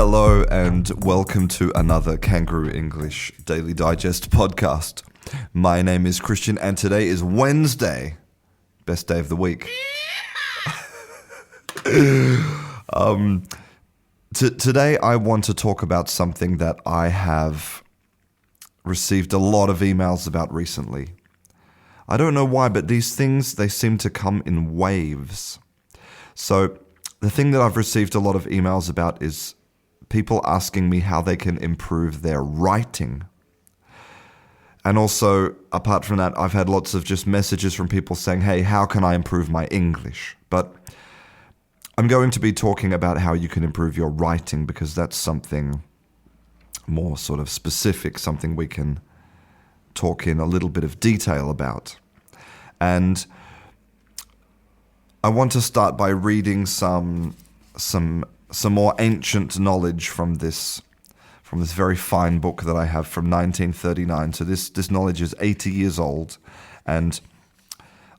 Hello and welcome to another Kangaroo English Daily Digest podcast. My name is Christian and today is Wednesday, best day of the week. Today I want to talk about something that I have received a lot of emails about recently. I don't know why, but these things, they seem to come in waves. So the thing that I've received a lot of emails about is people asking me how they can improve their writing. And also, apart from that, I've had lots of just messages from people saying, hey, how can I improve my English? But I'm going to be talking about how you can improve your writing because that's something more sort of specific, something we can talk in a little bit of detail about. And I want to start by reading some more ancient knowledge from this very fine book that I have from 1939. So this knowledge is 80 years old, and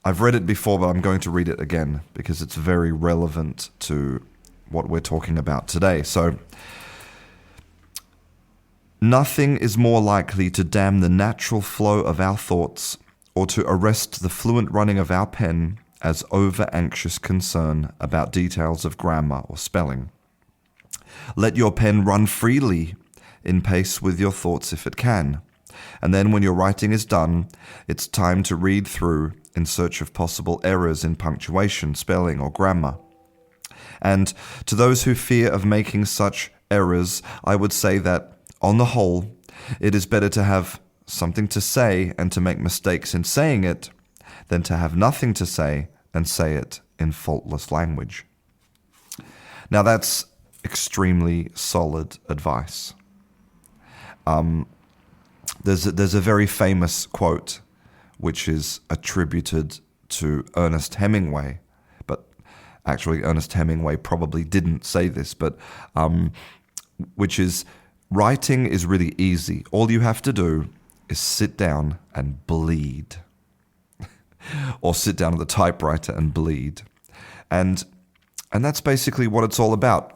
I've read it before, but I'm going to read it again because it's very relevant to what we're talking about today. So, nothing is more likely to dam the natural flow of our thoughts or to arrest the fluent running of our pen as over-anxious concern about details of grammar or spelling. Let your pen run freely in pace with your thoughts if it can. And then when your writing is done, it's time to read through in search of possible errors in punctuation, spelling, or grammar. And to those who fear of making such errors, I would say that, on the whole, it is better to have something to say and to make mistakes in saying it than to have nothing to say and say it in faultless language. Now that's extremely solid advice. There's a very famous quote which is attributed to Ernest Hemingway, but actually Ernest Hemingway probably didn't say this, but which is, writing is really easy. All you have to do is sit down and bleed. Or sit down at the typewriter and bleed. And that's basically what it's all about.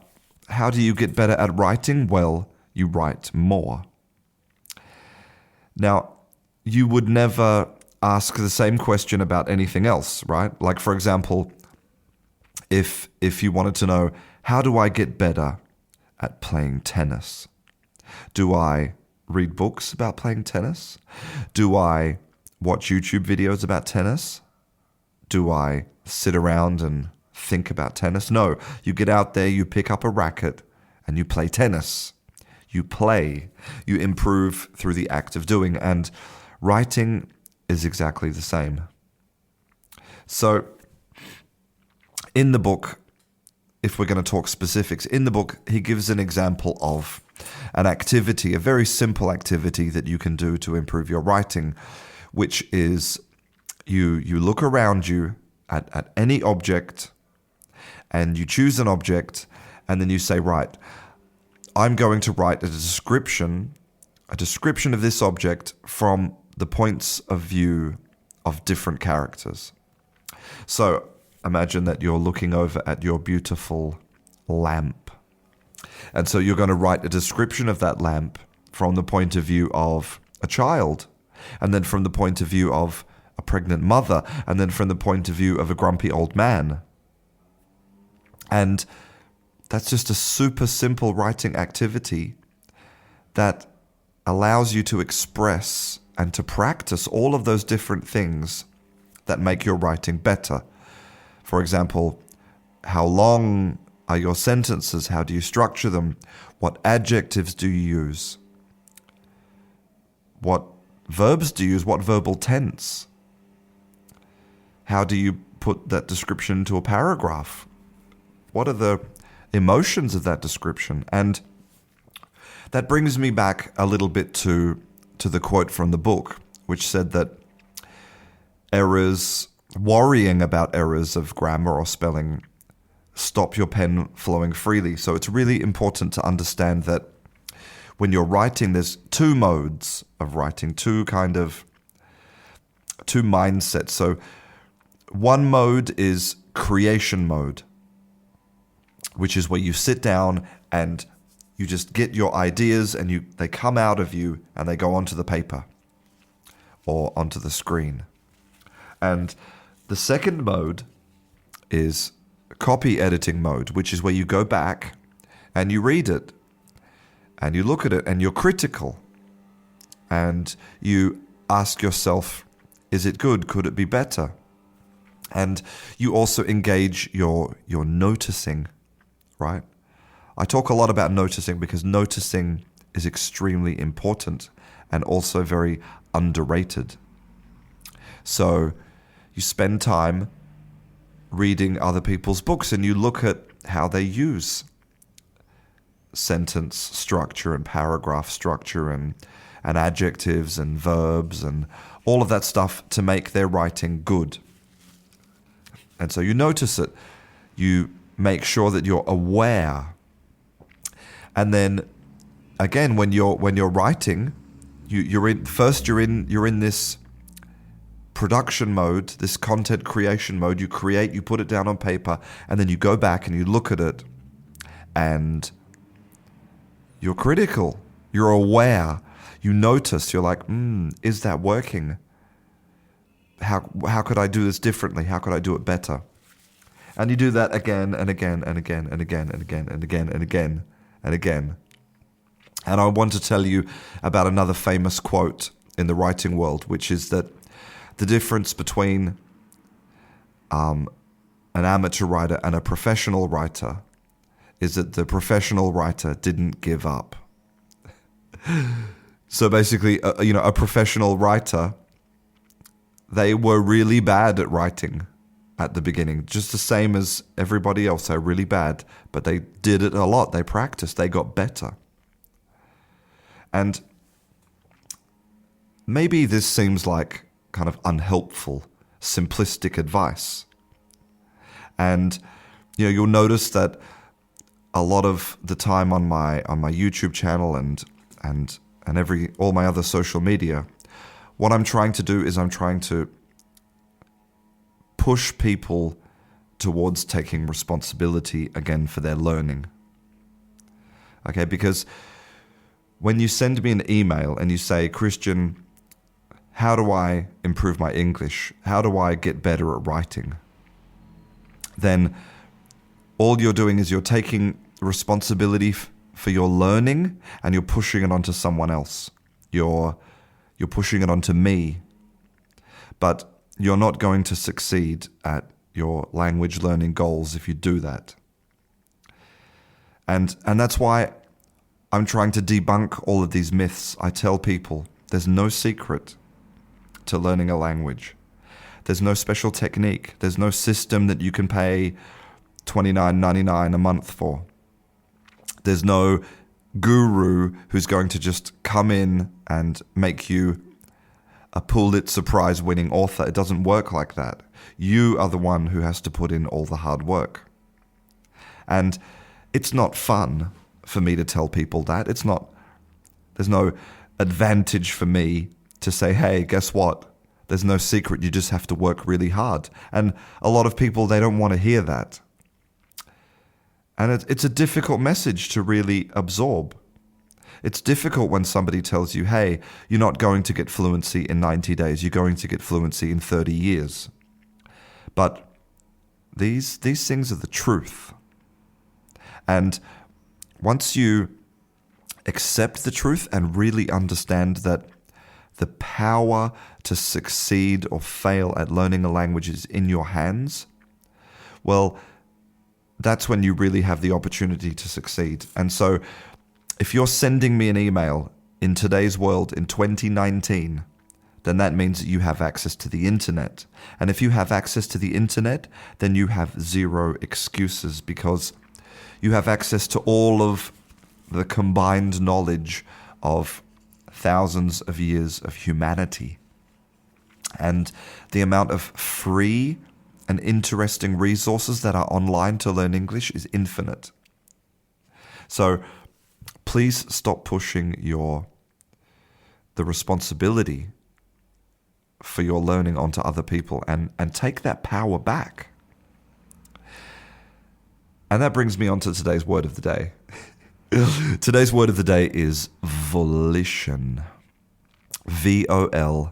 How do you get better at writing? Well, you write more. Now, you would never ask the same question about anything else, right? Like, for example, if you wanted to know, how do I get better at playing tennis? Do I read books about playing tennis? Do I watch YouTube videos about tennis? Do I sit around and think about tennis? No, you get out there, you pick up a racket, and you play tennis. You play. You improve through the act of doing, and writing is exactly the same. So, in the book, if we're going to talk specifics, in the book, he gives an example of an activity, a very simple activity that you can do to improve your writing, which is you look around you at any object and you choose an object and then you say, right, I'm going to write a description of this object from the points of view of different characters. So imagine that you're looking over at your beautiful lamp. And so you're going to write a description of that lamp from the point of view of a child, and then from the point of view of a pregnant mother, and then from the point of view of a grumpy old man. And that's just a super simple writing activity that allows you to express and to practice all of those different things that make your writing better. For example, how long are your sentences? How do you structure them? What adjectives do you use? What verbs do you use? What verbal tense? How do you put that description into a paragraph? What are the emotions of that description? And that brings me back a little bit to the quote from the book, which said that worrying about errors of grammar or spelling stop your pen flowing freely. So it's really important to understand that when you're writing, there's two modes of writing, two mindsets. So one mode is creation mode, which is where you sit down and You just get your ideas and they come out of you and they go onto the paper or onto the screen. And the second mode is copy editing mode, which is where you go back and you read it and you look at it and you're critical and you ask yourself, is it good? Could it be better? And you also engage your noticing, right? I talk a lot about noticing because noticing is extremely important and also very underrated. So you spend time reading other people's books and you look at how they use sentence structure and paragraph structure and adjectives and verbs and all of that stuff to make their writing good. And so you notice it. You make sure that you're aware. And then again, when you're writing, you're in this production mode, this content creation mode. You create, you put it down on paper, and then you go back and you look at it and you're critical. You're aware. You notice. You're like, is that working? How could I do this differently? How could I do it better? And you do that again and again and again and again and again and again and again and again. And I want to tell you about another famous quote in the writing world, which is that the difference between an amateur writer and a professional writer is that the professional writer didn't give up. So basically, a professional writer, they were really bad at writing at the beginning, just the same as everybody else. They're really bad, but they did it a lot. They practiced. They got better. And maybe this seems like kind of unhelpful, simplistic advice. And you'll notice that a lot of the time on my YouTube channel and all my other social media, what I'm trying to do is I'm trying to push people towards taking responsibility again for their learning. Okay, because when you send me an email and you say, Christian, how do I improve my English? How do I get better at writing? Then all you're doing is you're taking responsibility for your learning and you're pushing it onto someone else. You're pushing it onto me. But you're not going to succeed at your language learning goals if you do that. And that's why I'm trying to debunk all of these myths. I tell people there's no secret to learning a language. There's no special technique. There's no system that you can pay $29.99 a month for. There's no guru who's going to just come in and make you a Pulitzer Prize winning author. It doesn't work like that. You are the one who has to put in all the hard work. And it's not fun for me to tell people that. There's no advantage for me to say, hey, guess what? There's no secret. You just have to work really hard. And a lot of people, they don't want to hear that. And it's a difficult message to really absorb. It's difficult when somebody tells you, hey, you're not going to get fluency in 90 days. You're going to get fluency in 30 years. But these things are the truth. And once you accept the truth and really understand that the power to succeed or fail at learning a language is in your hands, well, that's when you really have the opportunity to succeed. And so if you're sending me an email in today's world in 2019, then that means that you have access to the internet. And if you have access to the internet, then you have zero excuses because you have access to all of the combined knowledge of thousands of years of humanity. And the amount of free and interesting resources that are online to learn English is infinite. So please stop pushing the responsibility for your learning onto other people and take that power back. And that brings me on to today's word of the day. Today's word of the day is volition. Volition.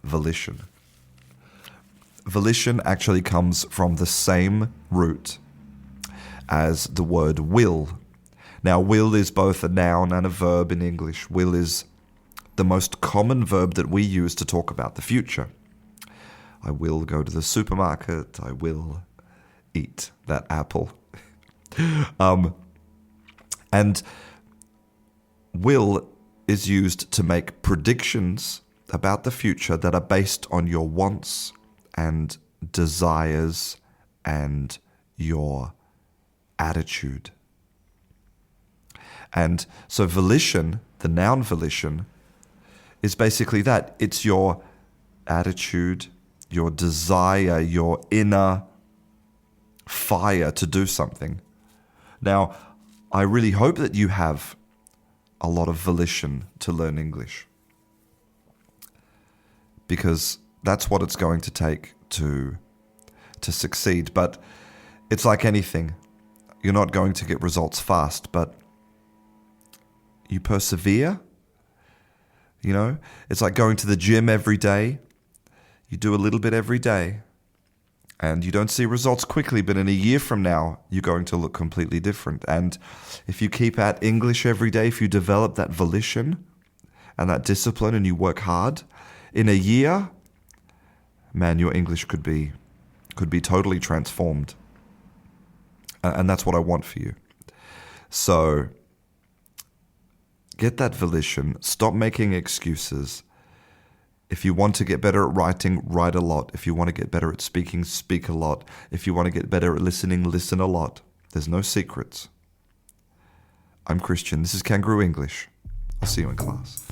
Volition. Volition actually comes from the same root as the word will. Now, will is both a noun and a verb in English. Will is the most common verb that we use to talk about the future. I will go to the supermarket. I will eat that apple. And will is used to make predictions about the future that are based on your wants and desires and your attitude. And so volition, the noun volition, is basically that. It's your attitude, your desire, your inner fire to do something. Now, I really hope that you have a lot of volition to learn English, because that's what it's going to take to succeed. But it's like anything. You're not going to get results fast, but you persevere. You know, it's like going to the gym every day. You do a little bit every day, and you don't see results quickly, but in a year from now, you're going to look completely different. And if you keep at English every day, if you develop that volition and that discipline and you work hard, in a year, man, your English could be totally transformed. And that's what I want for you. So get that volition. Stop making excuses. If you want to get better at writing, write a lot. If you want to get better at speaking, speak a lot. If you want to get better at listening, listen a lot. There's no secrets. I'm Christian. This is Kangaroo English. I'll see you in class.